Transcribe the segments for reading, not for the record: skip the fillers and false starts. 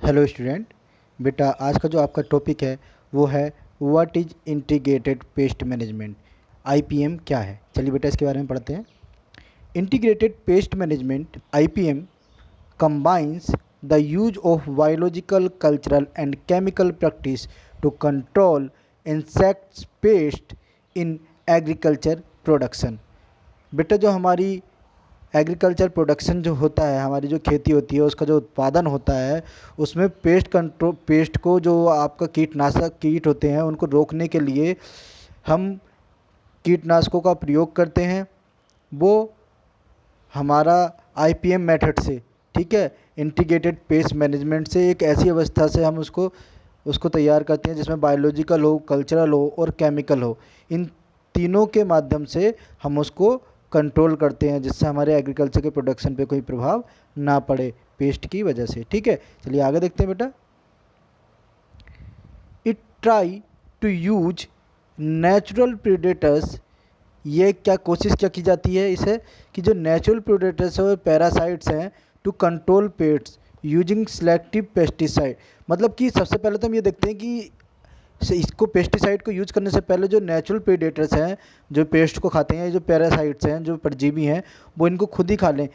Hello student. बेटा आज का जो आपका टॉपिक है वो है what is integrated pest management. IPM क्या है, चलिए बेटा इसके बारे में पढ़ते हैं। Integrated pest management IPM combines the use of biological, cultural and chemical practice to control insect pest in agriculture production। बेटा जो हमारी एग्रीकल्चर प्रोडक्शन जो होता है, हमारी जो खेती होती है उसका जो उत्पादन होता है उसमें पेस्ट को जो आपका कीटनाशक कीट होते हैं उनको रोकने के लिए हम कीटनाशकों का प्रयोग करते हैं। वो हमारा आईपीएम मेथड से, ठीक है, इंटीग्रेटेड पेस्ट मैनेजमेंट से एक ऐसी अवस्था से हम उसको उसको तैयार करते हैं जिसमें बायोलॉजिकल हो, कल्चरल हो और केमिकल हो। इन तीनों के माध्यम से हम उसको कंट्रोल करते हैं जिससे हमारे एग्रीकल्चर के प्रोडक्शन पे कोई प्रभाव ना पड़े पेस्ट की वजह से। ठीक है, चलिए आगे देखते हैं बेटा। It try to use natural predators. ये क्या कोशिश क्या की जाती है इसे कि जो नेचुरल प्रेडेटर्स और पैरासाइट्स हैं to control pest using selective pesticide. मतलब कि सबसे पहले तो हम ये देखते हैं कि इसको पेस्टिसाइड को यूज करने से पहले जो नेचुरल प्रेडेटर्स हैं जो पेस्ट को खाते हैं, जो पैरासाइट्स हैं जो परजीवी हैं वो इनको खुद ही खा लें।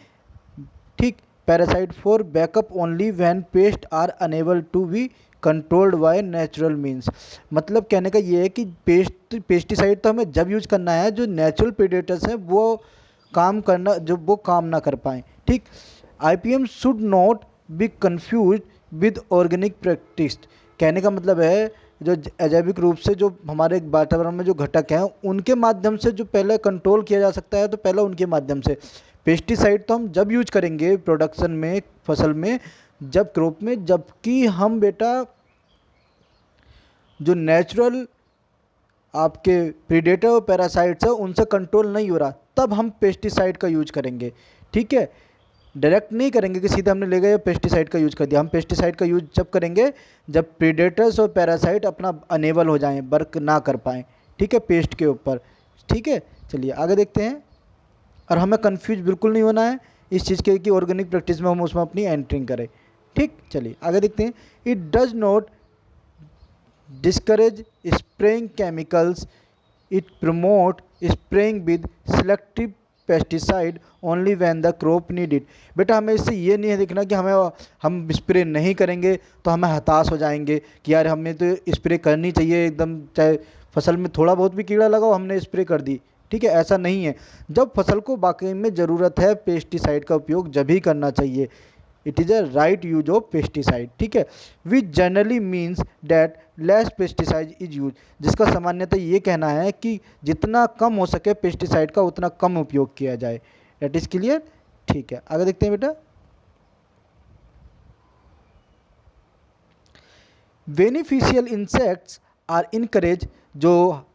ठीक, parasite for backup only when pest are unable to be controlled by natural means. मतलब कहने का ये है कि पेस्टिसाइड तो हमें जब यूज करना है जो नेचुरल प्रेडेटर्स हैं वो काम ना कर पाएँ। ठीक, IPM should not be confuse with organic practice. कहने का मतलब है जो अजैविक रूप से जो हमारे वातावरण में जो घटक हैं उनके माध्यम से जो पहले कंट्रोल किया जा सकता है तो पहले उनके माध्यम से। पेस्टिसाइड तो हम जब यूज करेंगे प्रोडक्शन में, फसल में, जब क्रॉप में, जबकि हम बेटा जो नेचुरल आपके प्रीडेटर और पैरासाइट्स है उनसे कंट्रोल नहीं हो रहा तब हम पेस्टिसाइड का यूज करेंगे। ठीक है, डायरेक्ट नहीं करेंगे कि सीधे हमने ले गए पेस्टिसाइड का यूज कर दिया। हम पेस्टिसाइड का यूज जब करेंगे जब प्रीडेटर्स और पैरासाइट अपना अनेबल हो जाएं, वर्क ना कर पाएँ, ठीक है, पेस्ट के ऊपर। ठीक है, चलिए आगे देखते हैं। और हमें कंफ्यूज बिल्कुल नहीं होना है इस चीज़ के कि ऑर्गेनिक प्रैक्टिस में हम उसमें अपनी एंट्रिंग करें। ठीक, चलिए आगे देखते हैं। It does not discourage spraying chemicals, it promote spraying with selective pesticide only when the crop need it. बेटा हमें इससे ये नहीं है देखना कि हम स्प्रे नहीं करेंगे तो हमें हताश हो जाएंगे कि यार हमें तो स्प्रे करनी चाहिए एकदम, चाहे फसल में थोड़ा बहुत भी कीड़ा लगाओ हमने स्प्रे कर दी। ठीक है, ऐसा नहीं है। जब फसल को वाकई में ज़रूरत है पेस्टिसाइड का उपयोग जब ही करना चाहिए। It is a right use of pesticide. ठीक है, which generally means that less pesticide is use. जिसका सामान्यतः ये कहना है कि जितना कम हो सके पेस्टिसाइड का उतना कम उपयोग किया जाए। That is clear. ठीक है, आगे देखते हैं बेटा। Beneficial insects are encourage. जो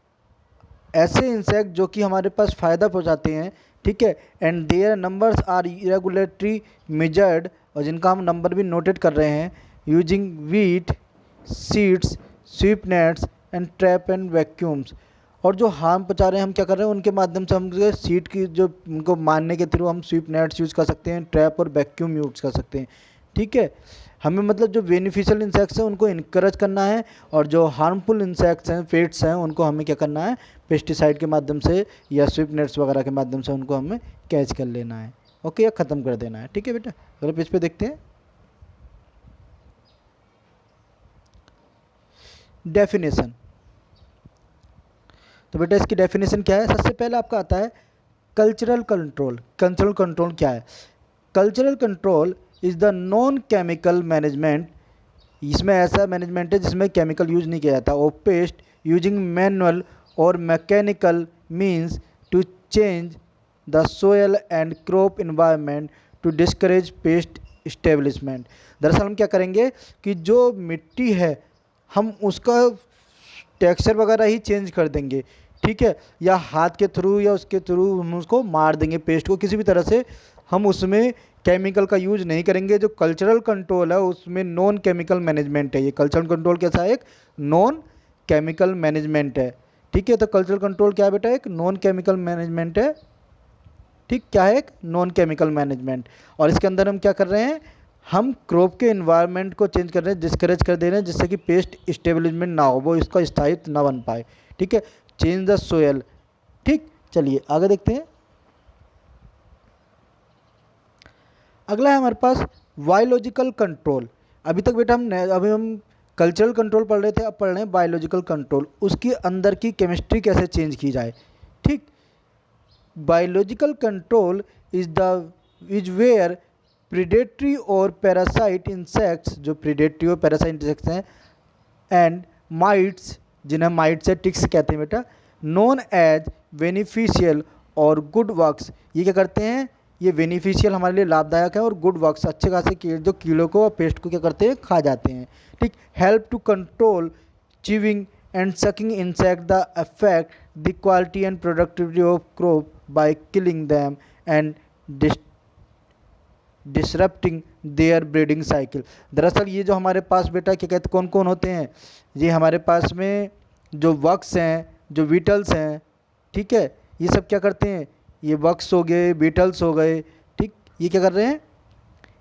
ऐसे इंसेक्ट जो कि हमारे पास फ़ायदा पहुंचाते हैं, ठीक है, and there numbers are irregularly measured, और जिनका हम नंबर भी नोटेड कर रहे हैं, using wheat seeds sweep nets and trap and vacuums. और जो हार्म पहुंचा रहे हैं हम क्या कर रहे हैं उनके माध्यम से हम सीड की जो उनको मारने के थ्रू हम स्वीप नेट्स यूज़ कर सकते हैं, ट्रैप और वैक्यूम यूज़ कर सकते हैं। ठीक है, हमें मतलब जो बेनिफिशियल इंसेक्ट्स हैं उनको इनकरेज करना है और जो हार्मफुल इंसेक्ट्स हैं, पेट्स हैं, उनको हमें क्या करना है पेस्टिसाइड के माध्यम से या स्वीप नेट्स वगैरह के माध्यम से उनको हमें कैच कर लेना है। ओके, या ख़त्म कर देना है। ठीक है बेटा, अगले पेज पे देखते हैं। डेफिनेशन। तो बेटा इसकी डेफिनेशन क्या है? सबसे पहले आपका आता है कल्चरल कंट्रोल। कल्चरल कंट्रोल क्या है? Cultural control is the non chemical management. इसमें ऐसा मैनेजमेंट है जिसमें केमिकल यूज नहीं किया जाता। और पेस्ट यूजिंग मैनुअल और mechanical means to change the soil and crop environment to discourage pest establishment. दरअसल हम क्या करेंगे कि जो मिट्टी है हम उसका टेक्सचर वगैरह ही चेंज कर देंगे। ठीक है, या हाथ के थ्रू या उसके थ्रू हम उसको मार देंगे पेस्ट को, किसी भी तरह से हम उसमें केमिकल का यूज नहीं करेंगे। जो कल्चरल कंट्रोल है उसमें नॉन केमिकल मैनेजमेंट है। ये कल्चरल कंट्रोल कैसा है? एक नॉन केमिकल मैनेजमेंट है। ठीक है, तो कल्चरल कंट्रोल क्या है बेटा? एक नॉन केमिकल मैनेजमेंट है। ठीक, क्या है? एक नॉन केमिकल मैनेजमेंट। और इसके अंदर हम क्या कर रहे हैं? हम क्रॉप के इन्वायरमेंट को चेंज कर रहे हैं, डिस्करेज कर दे रहे हैं, जिससे कि पेस्ट स्टेबलिशमेंट ना हो, वो इसका स्थायित्व ना बन पाए। ठीक है, चेंज द सोयल। ठीक, चलिए आगे देखते हैं। अगला है हमारे पास बायोलॉजिकल कंट्रोल। अभी तक बेटा अभी हम कल्चरल कंट्रोल पढ़ रहे थे, अब पढ़ रहे हैं बायोलॉजिकल कंट्रोल, उसके अंदर की केमिस्ट्री कैसे चेंज की जाए। ठीक, biological control is where predatory और पैरासाइट इंसेक्ट्स, जो प्रीडेटरी और पैरासाइट इंसेक्ट्स हैं, एंड माइट्स, जिन्हें माइट्स या टिक्स कहते हैं बेटा, नोन एज बेनिफिशियल और गुड वर्क्स, ये क्या करते हैं, ये बेनिफिशियल हमारे लिए लाभदायक है, और गुड वर्क्स अच्छे खासे जो कीड़ों को और पेस्ट को क्या करते हैं, खा जाते हैं। ठीक, help to control chewing and sucking insect the affect the quality and productivity of crop by killing them and disrupting their breeding cycle. दरअसल ये जो हमारे पास बेटा क्या कहते कौन कौन होते हैं, ये हमारे पास में जो वक्स हैं, जो बीटल्स हैं, ठीक है, ये सब क्या करते हैं, ये वक्स हो गए, बीटल्स हो गए, ठीक, ये क्या कर रहे हैं,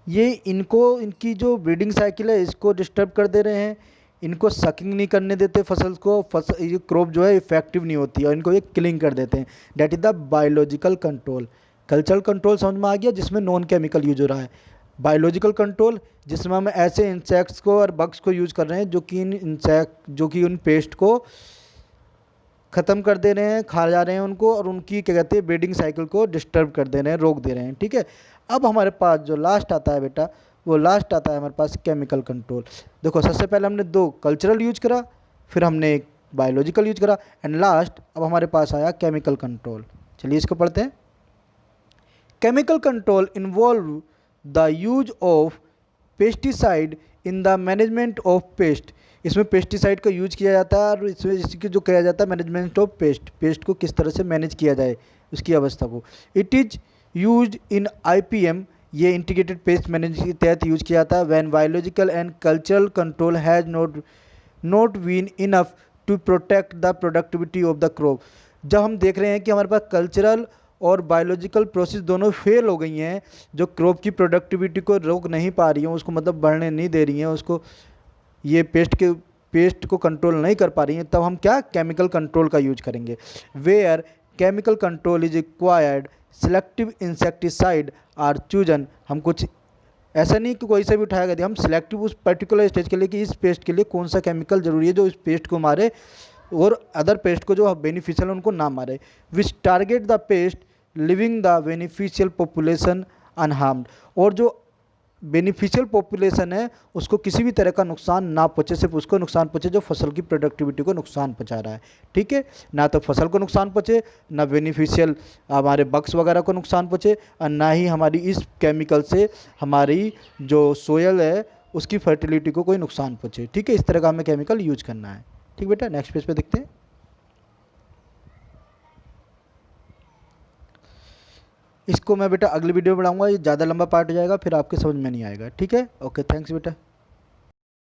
ये इनको इनकी जो ब्रीडिंग साइकिल है इसको डिस्टर्ब कर दे रहे हैं, इनको सकिंग नहीं करने देते फसल को, फसल ये क्रॉप जो है इफेक्टिव नहीं होती है, और इनको ये किलिंग कर देते हैं। That is the biological control. Cultural control समझ में आ गया, जिसमें नॉन केमिकल यूज हो रहा है। बायोलॉजिकल कंट्रोल, जिसमें हम ऐसे इंसेक्ट्स को और बग्स को यूज़ कर रहे हैं जो कि उन पेस्ट को ख़त्म कर दे रहे हैं, खा जा रहे हैं उनको, और उनकी क्या कहते हैं ब्रीडिंग साइकिल को डिस्टर्ब कर दे रहे हैं, रोक दे रहे हैं। ठीक है, अब हमारे पास जो लास्ट आता है बेटा, वो लास्ट आता है हमारे पास केमिकल कंट्रोल। देखो, सबसे पहले हमने 2 कल्चरल यूज करा, फिर हमने एक बायोलॉजिकल यूज करा, एंड लास्ट अब हमारे पास आया केमिकल कंट्रोल। चलिए इसको पढ़ते हैं। Chemical control involve the use of pesticide in the management of paste. इसमें पेस्टिसाइड का यूज किया जाता है, और इसमें इसकी जो किया जाता है मैनेजमेंट ऑफ पेस्ट को किस तरह से मैनेज किया जाए उसकी अवस्था को। It is used in IPM, ये इंटीग्रेटेड पेस्ट मैनेजमेंट के तहत यूज किया जाता है। When biological and cultural control has not been enough to protect the productivity of the crop. जब हम देख रहे हैं कि हमारे पास कल्चरल और बायोलॉजिकल प्रोसेस दोनों फेल हो गई हैं, जो क्रॉप की प्रोडक्टिविटी को रोक नहीं पा रही हैं, उसको मतलब बढ़ने नहीं दे रही हैं, उसको ये पेस्ट को कंट्रोल नहीं कर पा रही हैं, तब हम क्या केमिकल कंट्रोल का यूज करेंगे। Where chemical control is required selective insecticide are chosen. हम कुछ ऐसा नहीं कि कोई से भी उठाया गया, हम सिलेक्टिव उस पर्टिकुलर स्टेज के लिए कि इस पेस्ट के लिए कौन सा केमिकल जरूरी है जो इस पेस्ट को मारे और अदर पेस्ट को जो बेनिफिशियल उनको ना मारे। Which target the pest leaving the beneficial population unharmed, और जो बेनिफिशियल पॉपुलेशन है उसको किसी भी तरह का नुकसान ना पहुँचे, सिर्फ उसको नुकसान पहुँचे जो फसल की प्रोडक्टिविटी को नुकसान पहुँचा रहा है। ठीक है, ना तो फसल को नुकसान पहुँचे, ना बेनिफिशियल हमारे बग्स वगैरह को नुकसान पहुँचे, और ना ही हमारी इस केमिकल से हमारी जो सोयल है उसकी फर्टिलिटी को कोई नुकसान पहुँचे। ठीक है, इस तरह का हमें केमिकल यूज करना है। ठीक बेटा, नेक्स्ट पेज पे देखते हैं। इसको मैं बेटा अगली वीडियो में पढ़ाऊंगा, ये ज़्यादा लंबा पार्ट हो जाएगा, फिर आपके समझ में नहीं आएगा। ठीक है, ओके, थैंक्स बेटा।